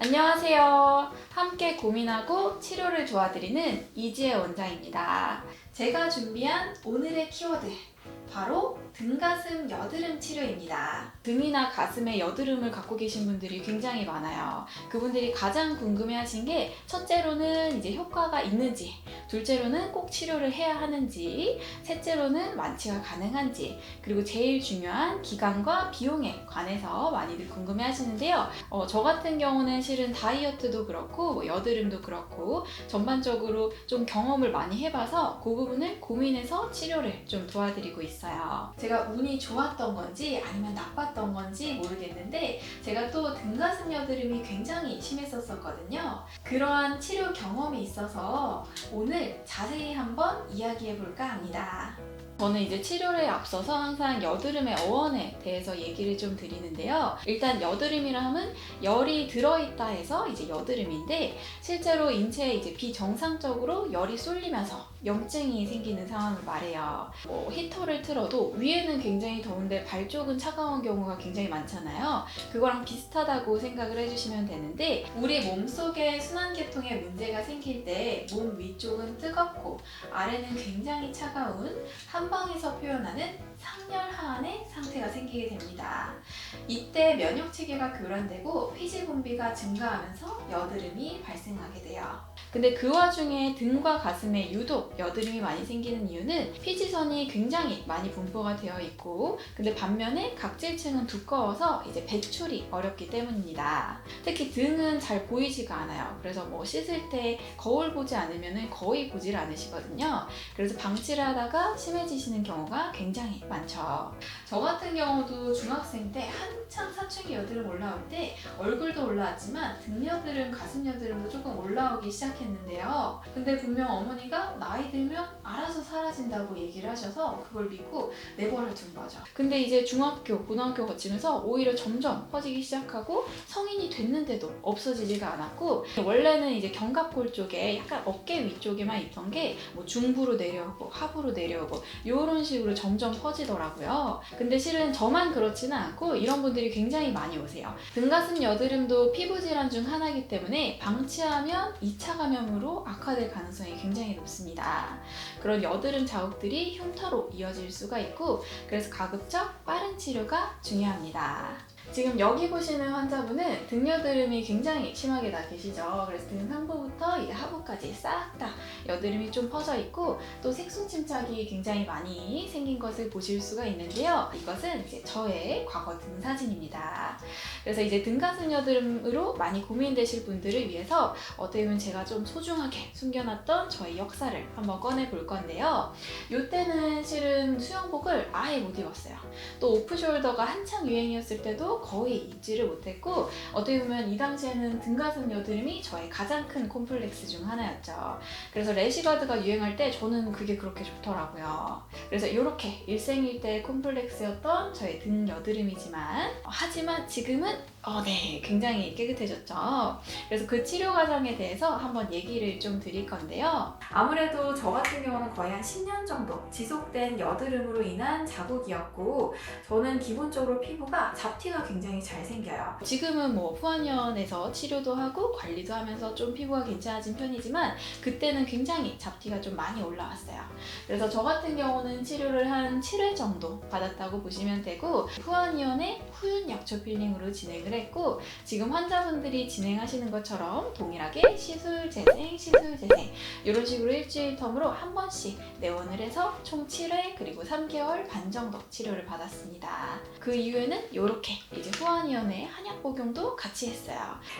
안녕하세요. 함께 고민하고 치료를 도와드리는 이지혜 원장입니다. 제가 준비한 오늘의 키워드, 바로 등가슴 여드름 치료입니다. 등이나 가슴에 여드름을 갖고 계신 분들이 굉장히 많아요. 그분들이 가장 궁금해하신 게 첫째로는 이제 효과가 있는지, 둘째로는 꼭 치료를 해야 하는지, 셋째로는 완치가 가능한지, 그리고 제일 중요한 기간과 비용에 관해서 많이들 궁금해하시는데요. 저 같은 경우는 실은 다이어트도 그렇고 여드름도 그렇고 전반적으로 좀 경험을 많이 해봐서 그 부분을 고민해서 치료를 좀 도와드리고 있어요. 제가 운이 좋았던 건지 아니면 나빴던 건지 모르겠는데 제가 또 등가슴 여드름이 굉장히 심했었거든요. 그러한 치료 경험이 있어서 오늘 자세히 한번 이야기해 볼까 합니다. 저는 이제 치료에 앞서서 항상 여드름의 어원에 대해서 얘기를 좀 드리는데요. 일단 여드름이라 하면 열이 들어있다 해서 이제 여드름인데, 실제로 인체에 이제 비정상적으로 열이 쏠리면서 염증이 생기는 상황을 말해요. 히터를 틀어도 위에는 굉장히 더운데 발 쪽은 차가운 경우가 굉장히 많잖아요. 그거랑 비슷하다고 생각을 해주시면 되는데, 우리 몸속에 순환계통에 문제가 생길 때 몸 위쪽은 뜨겁고 아래는 굉장히 차가운 한방에서 표현하는 상열하한의 상태가 생기게 됩니다. 이때 면역체계가 교란되고 피지 분비가 증가하면서 여드름이 발생하게 돼요. 근데 그 와중에 등과 가슴에 유독 여드름이 많이 생기는 이유는 피지선이 굉장히 많이 분포가 되어 있고, 근데 반면에 각질층은 두꺼워서 이제 배출이 어렵기 때문입니다. 특히 등은 잘 보이지가 않아요. 그래서 씻을 때 거울 보지 않으면 거의 보질 않으시거든요. 그래서 방치를 하다가 심해지시는 경우가 굉장히 많죠. 저 같은 경우도 중학생 때 한창 사춘기 여드름 올라올 때 얼굴도 올라왔지만 등 여드름, 가슴 여드름도 조금 올라오기 시작했는데요. 근데 분명 어머니가 나이 들면 알아서 사라진다고 얘기를 하셔서 그걸 믿고 내버려 둔 거죠. 근데 이제 중학교, 고등학교 거치면서 오히려 점점 퍼지기 시작하고 성인이 됐는데도 없어지지가 않았고, 원래는 이제 견갑골 쪽에 약간 어깨 위쪽에만 있던 게 중부로 내려오고 하부로 내려오고 이런 식으로 점점 퍼지더라고요. 근데 실은 저만 그렇지는 않고 이런 분들이 굉장히 많이 오세요. 등가슴 여드름도 피부 질환 중 하나이기 때문에 방치하면 2차 감염으로 악화될 가능성이 굉장히 높습니다. 그런 여드름 자국들이 흉터로 이어질 수가 있고, 그래서 가급적 빠른 치료가 중요합니다. 지금 여기 보시는 환자분은 등 여드름이 굉장히 심하게 나 계시죠. 그래서 등 상부부터 이제 하부까지 싹 다 여드름이 좀 퍼져 있고, 또 색소 침착이 굉장히 많이 생긴 것을 보실 수가 있는데요. 이것은 이제 저의 과거 등 사진입니다. 그래서 이제 등가슴 여드름으로 많이 고민되실 분들을 위해서 어떻게 보면 제가 좀 소중하게 숨겨놨던 저의 역사를 한번 꺼내 볼 건데요. 이때는 실은 수영복을 아예 못 입었어요. 또 오프숄더가 한창 유행이었을 때도 거의 입지를 못했고, 어떻게 보면 이 당시에는 등가슴 여드름이 저의 가장 큰 콤플렉스 중 하나였죠. 그래서 래시가드가 유행할 때 저는 그게 그렇게 좋더라고요. 그래서 이렇게 일생일대의 콤플렉스였던 저의 등 여드름이지만, 하지만 지금은 네, 굉장히 깨끗해졌죠. 그래서 그 치료 과정에 대해서 한번 얘기를 좀 드릴 건데요. 아무래도 저 같은 경우는 거의 한 10년 정도 지속된 여드름으로 인한 자국이었고, 저는 기본적으로 피부가 잡티가 굉장히 잘 생겨요. 지금은 후한의원에서 치료도 하고 관리도 하면서 좀 피부가 괜찮아진 편이지만, 그때는 굉장히 잡티가 좀 많이 올라왔어요. 그래서 저 같은 경우는 치료를 한 7회 정도 받았다고 보시면 되고, 후한의원의 후윤 약초 필링으로 진행을 했고, 지금 환자분들이 진행하시는 것처럼 동일하게 시술 재생, 시술 재생 이런 식으로 일주일 텀으로 한 번씩 내원을 해서 총 7회 그리고 3개월 반 정도 치료를 받았습니다. 그 이후에는 이렇게 이제 후한의원의 한약 복용도 같이 했어요.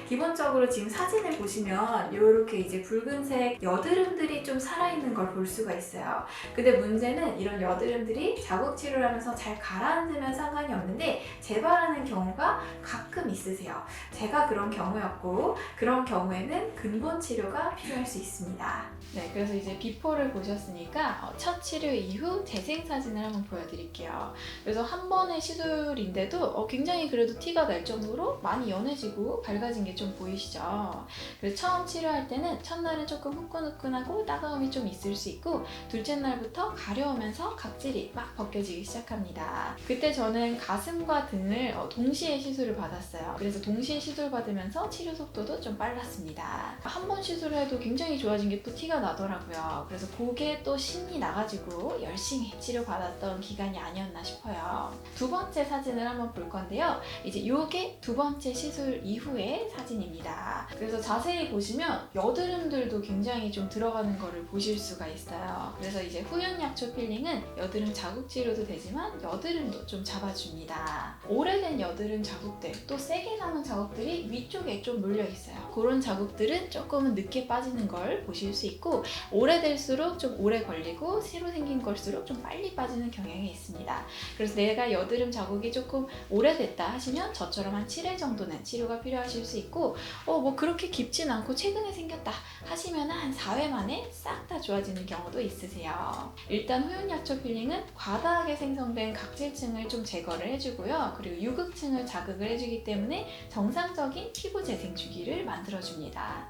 기본적으로 지금 사진을 보시면 이렇게 이제 붉은색 여드름들이 좀 살아있는 걸 볼 수가 있어요. 근데 문제는 이런 여드름들이 자국 치료를 하면서 잘 가라앉으면 상관이 없는데 재발하는 경우가 가끔 있으세요. 제가 그런 경우였고, 그런 경우에는 근본 치료가 필요할 수 있습니다. 네, 그래서 이제 비포를 보셨으니까 첫 치료 이후 재생 사진을 한번 보여드릴게요. 그래서 한 번의 시술인데도 굉장히 그래도 티가 날 정도로 많이 연해지고 밝아진 게 좀 보이시죠? 그래서 처음 치료할 때는 첫날은 조금 후끈후끈하고 따가움이 좀 있을 수 있고, 둘째 날부터 가려우면서 각질이 막 벗겨지기 시작합니다. 그때 저는 가슴과 등을 동시에 시술을 받았어요. 받았어요. 그래서 동시에 시술 받으면서 치료 속도도 좀 빨랐습니다. 한 번 시술해도 굉장히 좋아진 게 또 티가 나더라고요. 그래서 그게 또 신이 나가지고 열심히 치료받았던 기간이 아니었나 싶어요. 두 번째 사진을 한번 볼 건데요. 이제 이게 두 번째 시술 이후의 사진입니다. 그래서 자세히 보시면 여드름들도 굉장히 좀 들어가는 거를 보실 수가 있어요. 그래서 이제 후윤약초 필링은 여드름 자국 치료도 되지만 여드름도 좀 잡아줍니다. 오래된 여드름 자국들, 또 세게 남은 자국들이 위쪽에 좀 몰려 있어요. 그런 자국들은 조금은 늦게 빠지는 걸 보실 수 있고, 오래될수록 좀 오래 걸리고 새로 생긴 걸수록 좀 빨리 빠지는 경향이 있습니다. 그래서 내가 여드름 자국이 조금 오래됐다 하시면 저처럼 한 7회 정도는 치료가 필요하실 수 있고, 뭐 그렇게 깊진 않고 최근에 생겼다 하시면 한 4회 만에 싹 다 좋아지는 경우도 있으세요. 일단 후윤약초 필링은 과다하게 생성된 각질층을 좀 제거를 해주고요. 그리고 유극층을 자극을 해주기 때문에 정상적인 피부 재생 주기를 만들어줍니다.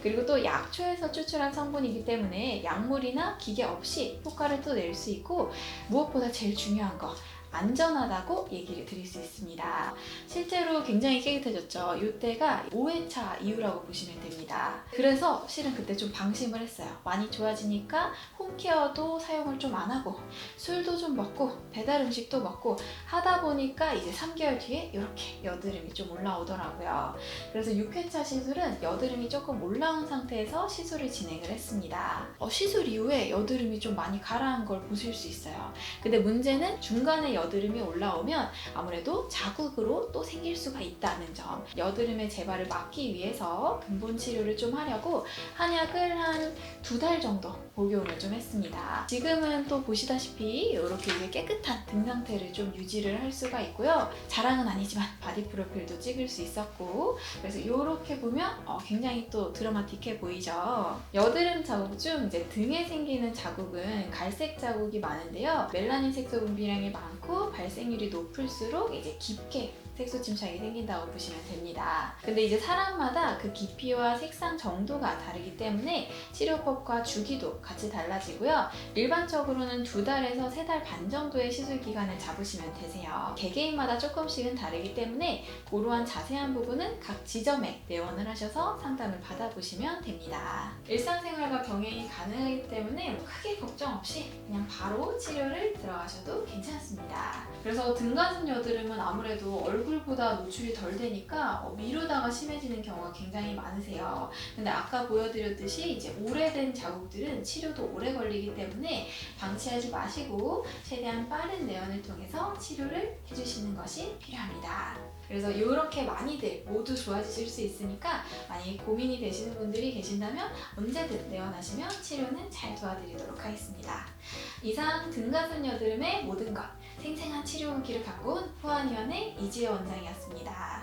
그리고 또 약초에서 추출한 성분이기 때문에 약물이나 기계 없이 효과를 또 낼 수 있고, 무엇보다 제일 중요한 거, 안전하다고 얘기를 드릴 수 있습니다. 실제로 굉장히 깨끗해졌죠. 이때가 5회차 이후라고 보시면 됩니다. 그래서 실은 그때 좀 방심을 했어요. 많이 좋아지니까 홈케어도 사용을 좀 안 하고 술도 좀 먹고 배달 음식도 먹고 하다 보니까 이제 3개월 뒤에 이렇게 여드름이 좀 올라오더라고요. 그래서 6회차 시술은 여드름이 조금 올라온 상태에서 시술을 진행을 했습니다. 시술 이후에 여드름이 좀 많이 가라앉은 걸 보실 수 있어요. 근데 문제는 중간에 여드름이 올라오면 아무래도 자국으로 또 생길 수가 있다는 점. 여드름의 재발을 막기 위해서 근본 치료를 좀 하려고 한약을 한 2달 정도 복용을 좀 했습니다. 지금은 또 보시다시피 이렇게 이제 깨끗한 등 상태를 좀 유지를 할 수가 있고요. 자랑은 아니지만 바디 프로필도 찍을 수 있었고, 그래서 이렇게 보면 굉장히 또 드라마틱해 보이죠. 여드름 자국 중 이제 등에 생기는 자국은 갈색 자국이 많은데요. 멜라닌 색소 분비량이 많고 발생률이 높을수록 이제 깊게 색소 침착이 생긴다고 보시면 됩니다. 근데 이제 사람마다 그 깊이와 색상 정도가 다르기 때문에 치료법과 주기도 같이 달라지고요. 일반적으로는 2달에서 3달 반 정도의 시술 기간을 잡으시면 되세요. 개개인마다 조금씩은 다르기 때문에 그러한 자세한 부분은 각 지점에 내원을 하셔서 상담을 받아보시면 됩니다. 일상생활과 병행이 가능하기 때문에 크게 걱정 없이 그냥 바로 치료를 들어가셔도 괜찮습니다. 그래서 등가슴 여드름은 아무래도 얼굴보다 노출이 덜 되니까 미루다가 심해지는 경우가 굉장히 많으세요. 근데 아까 보여드렸듯이 이제 오래된 자국들은 치료도 오래 걸리기 때문에 방치하지 마시고 최대한 빠른 내원을 통해서 치료를 해주시는 것이 필요합니다. 그래서 이렇게 많이들 모두 좋아지실 수 있으니까 만약에 고민이 되시는 분들이 계신다면 언제든 내원하시면 치료는 잘 도와드리도록 하겠습니다. 이상 등가슴 여드름의 모든 것, 생생한 치료 후기를 갖고 온 후한의원의 이지혜 원장이었습니다.